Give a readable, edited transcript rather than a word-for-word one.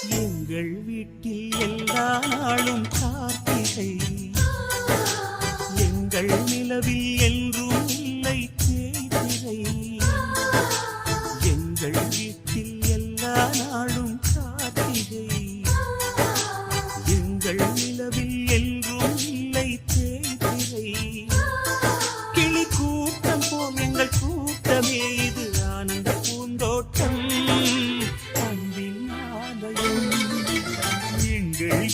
எங்கள் வீட்டில் எல்லா நாளும் கார்த்திகை, எங்கள் நிலவில் என்றும் இல்லை தேய்திரை. எங்கள் வீட்டில் எல்லா நாளும் கார்த்திகை, எங்கள் நிலவில் என்றும் இல்லை தேய்திரை. கிளி கூட்டம் போல் எங்கள் கூட்டமே இது ஆனந்த பூந்தோட்டம், அன்பின் ஆலயம். எங்கள்